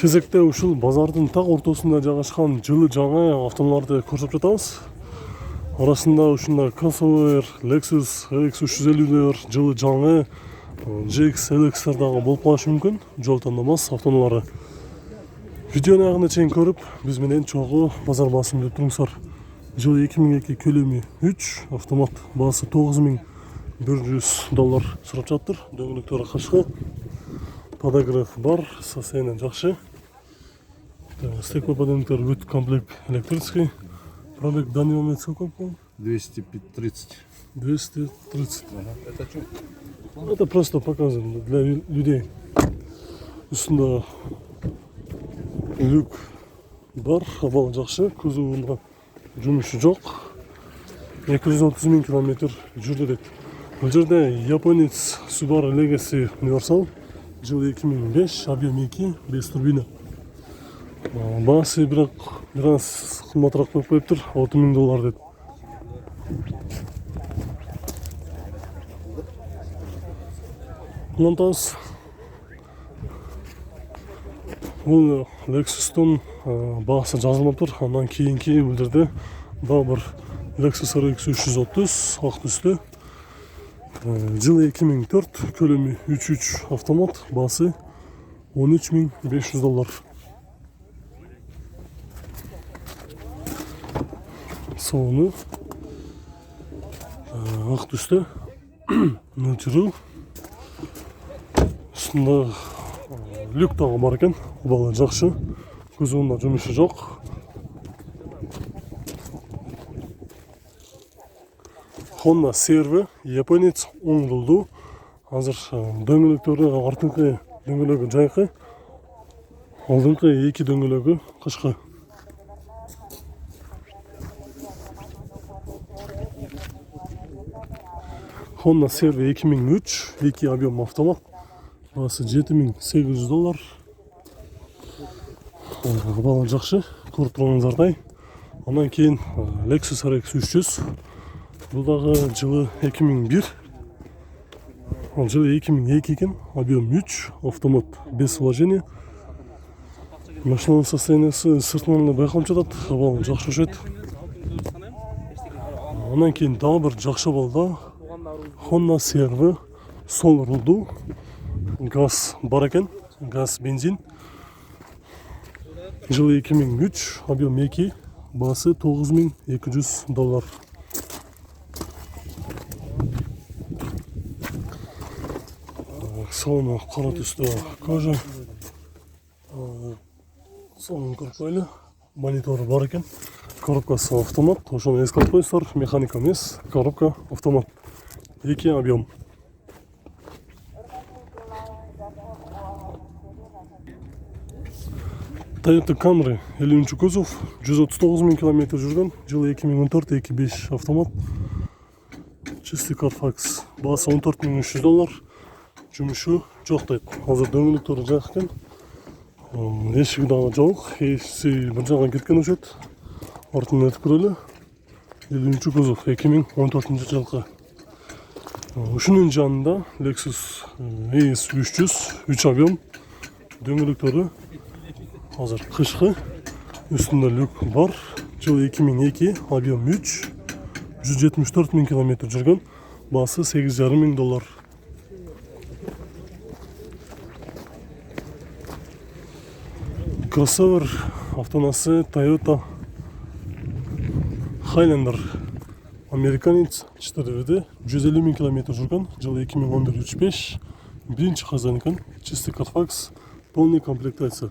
Кезекте ушул базардын так ортосунда жайгашкан жылы жаңы автомобилдерди көрсөтүп жатабыз. Арасында ушундай кроссовер, Lexus RX350-лер, жылы жаңы GX LX дагы болуп калышы мүмкүн. Жол тандамас автомобилдери. Видеону аягына чейин көрүп, биз менен чогуу базар баасын билип туруңуздар. Жылы 2002 көлөмү 3, автомат баасы $9100 сурап жатыр. Дөңгөлөктөрү качкы. Подогрев бар, состояние жакшы. Стеклоподъемниктер бүт комплект электрический. Пробег в данный момент сколько? 230. 230. Это что? Это просто показываем для людей. Үстүндө люк бар, абал жакшы, кузовунда жумушу жок. 230 000 километр жүрдү дейт. Бул жерде японец Subaru Legacy Universal, жылы 2005, объем 2, без турбина. Баасы бирок аз кымбатыраак болуп коюптур, $6000 дейт. Монтаж. Бул Lexus'тун баасы жазылмаптыр. Андан кийинки бул жерде дагы бир Lexus RX 330 ак түстө. Жылы 2004, көлөмү 3.3 автомат, баасы $13500. Салону ак түстө. Нөтүрүү. Үстүндө люк дагы бар экен, абалы жакшы. Кузовунда жумушу жок. Honda CR-V, японец, оңдулду. Азыр дөңгөлөктөрү артыңкы дөңгөлөгү жайкы, алдыңкы эки дөңгөлөгү кышкы. Honda CR-V 2003, 2 объем автомат. Баасы $7800. Абалы жакшы, көрүп турганыңыздардай. Андан кийин Lexus RX 300. Бул дагы жылы 2001. Жылы 2002 экен, объем 3, автомат без вложения. Машинанын состояниясы сыртынан да байкалып жатат, абалы жакшы өшөт. Андан кийин дагы бир жакшы балда Honda CR-V сол рулду. Газ бар экен, газ бензин. Жылы 2003, объем 2, баасы $9200. Салону кара түстө кожа. Салонун көрүп коелу. Монитору бар экен. Коробкасы автомат, ошону эске алып коесуздар. Механика эмес, коробка автомат. 2 объем. Toyota Camry 50 кузов, 139 000 километр жүргөн, жылы 2014, 2.5 автомат. Чистый Carfax, баасы $14300. Жумушу жок дейт. Азыр дөңгөлөктөрү жак экен. Эшиги дагы жок, эси бир жака кеткен өшөт. Артынан өтүп көрөлү. 50 кузов, 2014 жылкы. Ушунун жанында Lexus ES 300, 3 объем. Дөңгөлөктөрү азыр кышкы. Үстүндө люк бар. Жылы 2002, объем 3, 174 000 километр жүргөн. Баасы $8500. Кроссовер автонасы Toyota Highlander. Американец 4D, 150 000 километр жүргөн. Жылы 2011, 3.5. Биринчи казан экен. Чистый Carfax, полный комплектация.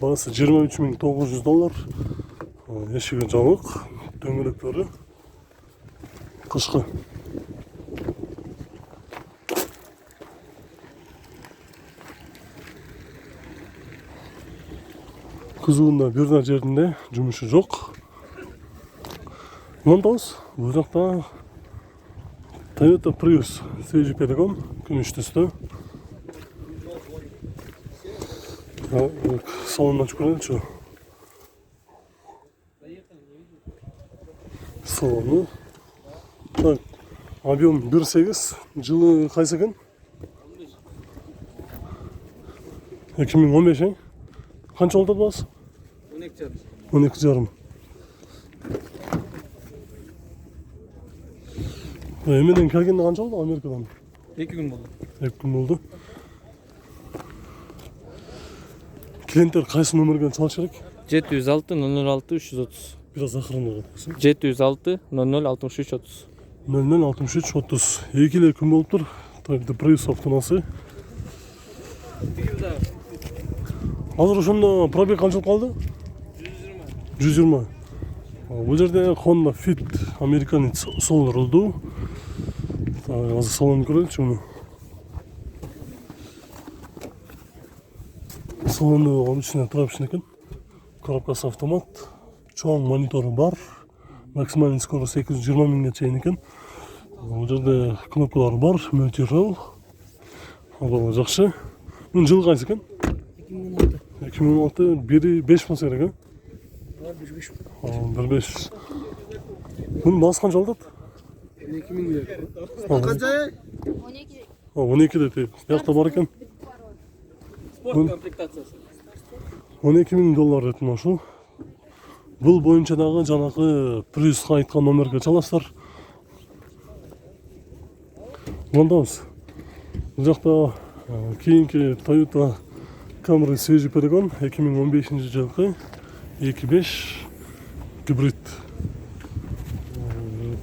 Баасы $23900. Эшиги жабык, дөңгөлөктөрү кышкы. Кузовунда бир да жеринде жумушу жок. Монтаж, бул жакта Toyota Prius, свежий перегон, күмүш түстө. Салонун ачып көрөлүчү. Салону. Так, объем 1.8, жылы кайсы экен? 2015 Қанша болды басы? 12,5. Еменен келгенде қанша болды Америкадан? 2 күн болды. 2 күн болды. Клиенттер қайсы номерге чалыш керек? 706 006 330. Biraz ақырын болғансын. 706 00 63 30. 00 63 30. Екілі күн болып тұр. Toyota Prius автонасы. Азыр ошондо пробег канчалык калды? 120. Бул жерде Honda Fit американец Solar болду. Азыр салонун көрөлүчү муну. Салону обычный трапчный экен. Коробкасы автомат. Чоң монитору бар. Максимальный скорость 820 миңге чейин экен. Бул жерде кнопкалар бар, мөлтирол. Абалы жакшы. Мунун жылы кайсы экен? 2016 бери 5 болса керек, а? 1.5. Bunun bası kaç oldu? 12 bin lira. Kaça? 12 dedi. Yakta var iken Sport комплектациясы. 12 bin dolar dedim aşu. Бұл бойынша дағы жаңағы Prius'қа айтқан номерге çalasыздар. Ондамыз. Бұл жақта кейінгі Toyota Camry свежий перегон 2015 жылғы 2.5 гибрид.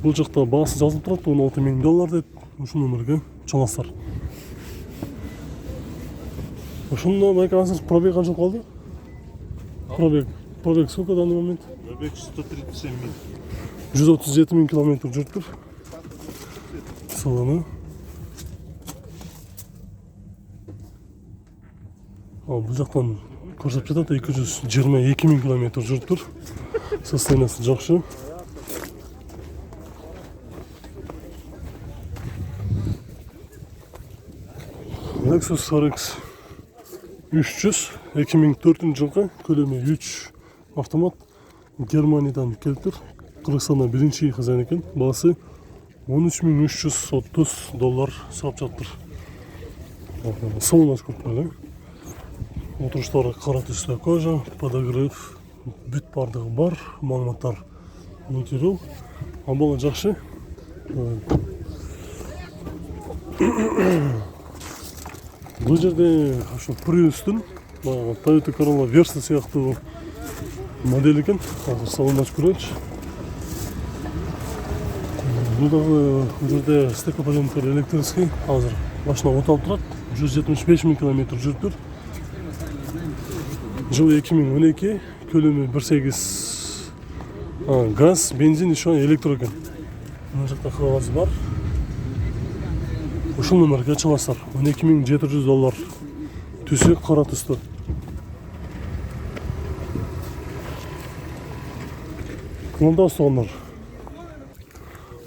Бұл жақта басы жазылып тұрады, 16 мың доллар деп, ұшы номерге çalасыздар. Ошында байқаңыздар, пробег қанша қалды? Пробег сколько в данный момент? Пробег 137 миль. 137 мың километр жүріп тұр. Салоны. Бұл жақтан көрсетіп жатады, 222 мың километр жүріп тұр. Состояниясы жақсы. Lexus RX 300 2004 жылғы көлемі 3 автомат Германиядан келіп тұр. Қырғызстанда бірінші қызан екен. Басы 13.330 доллар сұрап жатыр. Салон ашып қойды. Отырыштары қара түсті кожа, подогрев, бүт бардығы бар, мағлұматтар мөлтирол. Амбалы жақсы. Бұл жерде Prius'тың Toyota Corolla Versa сияқты модель екен. Салон ашып көрейінші. Бұл жерде стеклоподъемник электрический. Азыр машина оталып тұрады. 175 мың километр жүріп тұр. Жылы 2012, көлемі 1.8 газ, бензин, еще электро екен. Мына жақта қағазы бар. Ошол номерге çalasыздар. 12.700 доллар. Түсі қара түсті. Онда ұстағандар.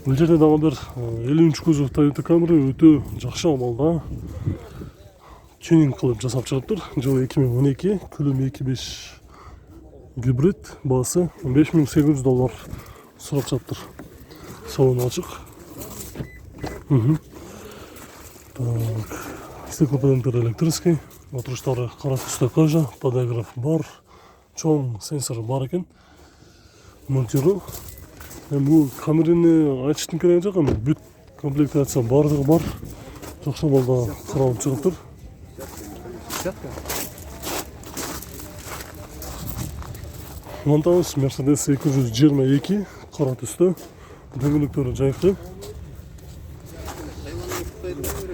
Бұл жерде дағы бір 50 кузов Toyota Camry өте жақшы амалда тюнинг қылып жасап шығып тұр. Жылы 2012, көлемі 2.5 гибрид, басы 15.800 доллар сұрап жатыр. Салон ашық. Стеклоподъемниктер электрический, отырыштары қара түсті кожа, подогрев бар, чоң сенсор бар екен, мөлтирол. Бұл Camry'ni айтыштың керек жоқ, бүт комплектация бардығы бар, жақсы балда қаралып шығып тұр. Монтауыз Mercedes 222 қара түсті, дөңгелектері жайықты.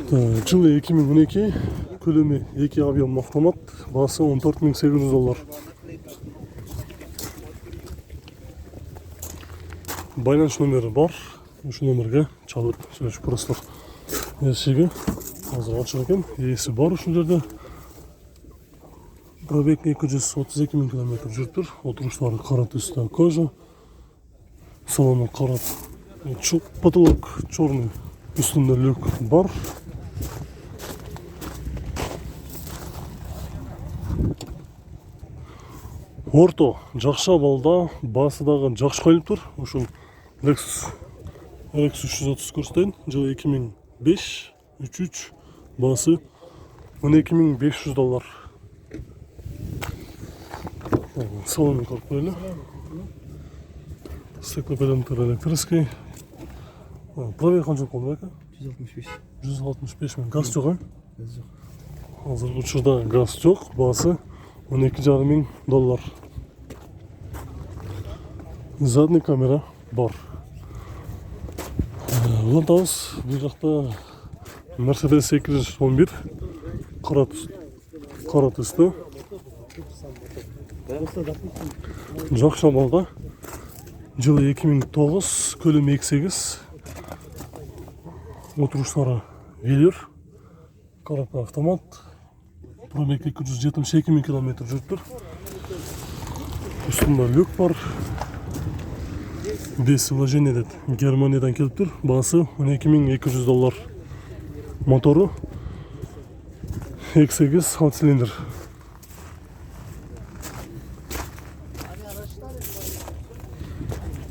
Жылы 2012, көлемі 2 объем автомат, басы 14.800 доллар. Байланыш номері бар, үш номерге чалып сөйлесіп көресіздер. Есігі азыр ашық екен, есі бар үшін жерде. Пробег 232 мың километр жүріп тұр. Отырыштары қара түсті кожа, салоны қара, потолок черный, үстінде люк бар. Орто жақшы балда, басы дағы жақшы қойылып тұр. Ошол Lexus RX 330 көрсетейін. Жылы 2005, 3.3, басы 12.500 доллар Салонын көріп қоялы. Стеклопедометр электрический. Пробег қаншалық болды бәкі? 165. 165 мен. Газ жоқ, Газ жоқ. Қазір ұшырда газ жоқ. Бағасы $12,500. Задний камера бар. Ұлантамыз бұл жақта Mercedes 211 қара түсті. Жақша балға. Жылы 2009, көлемі 2.8. Отырыштары велер. Коробка автомат. Пробег 272 км жүріп тұр. Үстінде люк бар. 5 вложение деді. Германиядан келіп тұр. Бағасы $12,200. Моторы 2.8 6 цилиндр.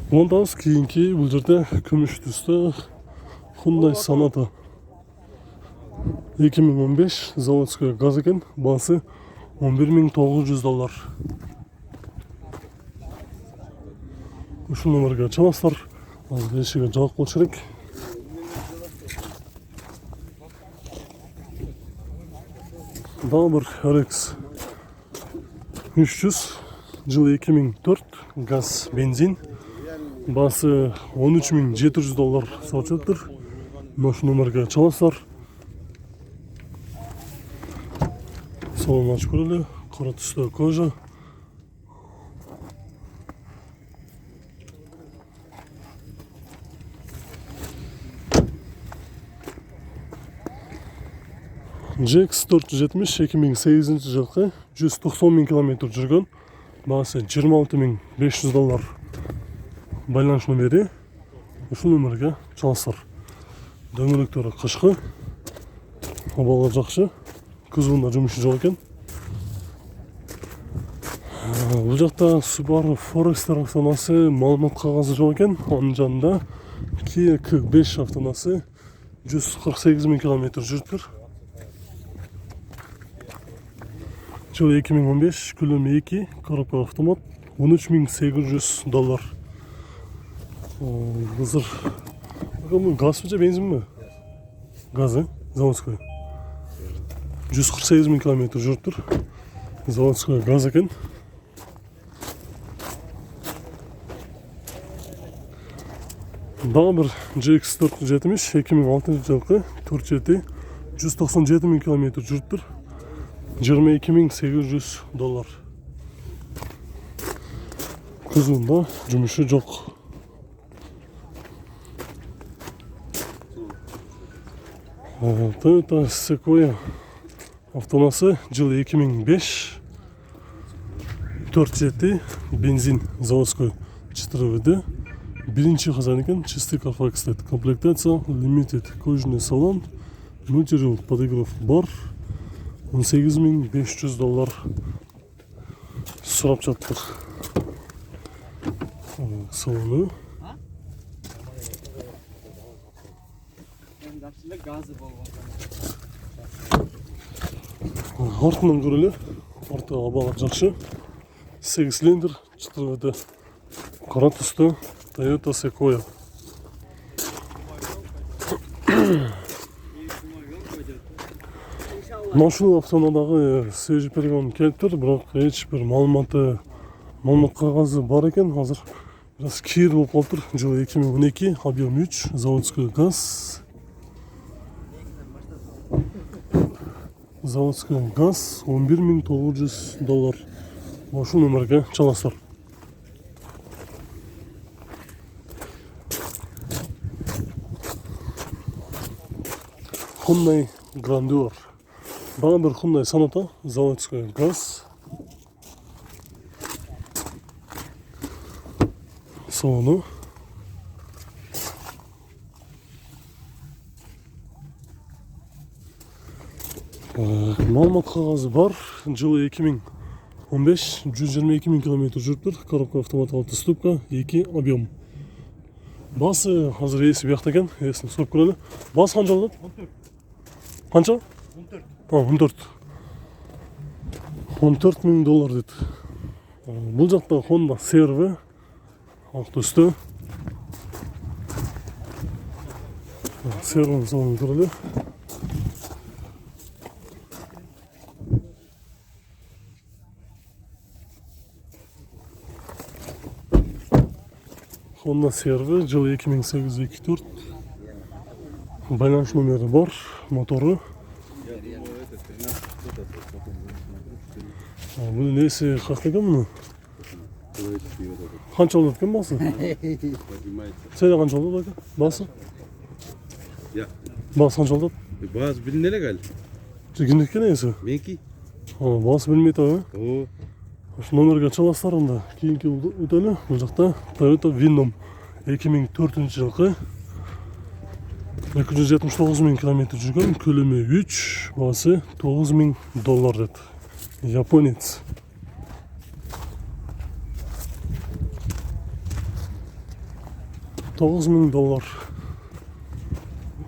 Ондан кейінгі бұл жерде күміш түсті Hyundai Sonata 2015 заводская газ екен. Бағасы $11,900. Үш номерге чаластар. Азыр ешіге жауап болшы керек. Дағы бір RX 300 жылы 2004 газ бензин. Басы $13,700 сатылып. Наш номерге чаластар. Салон ашып көрелі. Қара түсті кожа. GX 470 2008 жылғы 190 000 км жүрген. Бағасы $26,500. Байланыш номері. Үш номерге чаластар. Дөңгелектері қышқы. Обалы жақшы. Күзғында жұмысы жоқ екен. Бұл жақта Subaru Forester автонасы малымат қағазы жоқ екен. Оның жанында Kia K5 автонасы 148 000 км жүріп тұр. Жылы 2015, көлемі 2, коробка автомат, $13,800. Қазір газ бе, бензин бе? Газы, заводской. 148 000 км жүріп тұр. Заводской газ екен. Дағы бір GX 470 2006 жылғы 4.7 197 000 км жүріп тұр. $22,800. Күзғында жұмысы жоқ. Toyota Sequoia автонасы жылы 2005 4.7 бензин заводской 4WD. Бірінші қазан екен, чистый Carfax деді. Комплектация Limited кожаный салон, мультирул подогрев бар. $18,500 сұрап жаттық. Салоны. Артынан көрелі. Арты абалақ жақшы. 8 цилиндр, 4WD. Қара түсті Toyota Sequoia. Машина автонадағы свежий перегон келіп тұр, бірақ ешбір малымат қағазы бар екен. Қазір biraz кир болып қалып тұр. Жылы 2012, объем 3, заводской газ. Заводской газ $11,900. Ошу номерге чаластар. Hyundai Grandeur. Баған бір Hyundai Sonata, заводской газ. Салоны. Малымат қағазы бар. Жылы 2015, 122 000 км жүріп тұр. Коробка автомат 6 ступка, 2 объем. Басы қазір есі бияқта екен. Есін сұрып көрелі. Басы қанша алды? 14. Қанша? 14. $14,000 деді. Бұл жақта Honda CR-V ақ түсті. CR-V салон көрілі. Honda CR-V жылы 2008-2004. Байланыс номері бар, моторы. Бұл несі қақта екен мұны? Қанша алдады екен басы? Сәйде қанша алдады екен? Басы? Басы қанша алдады? Bazı bilinene gel. Жүгіндік екен есі? Benki. Басы білмейді ау. O. Номерге çalастарында кейінгі өтелі. Бұл жақта Toyota Venom 2004 жылғы 279 000 километр жүрген, көлемі 3, басы $9,000 деді. Японец. $9,000.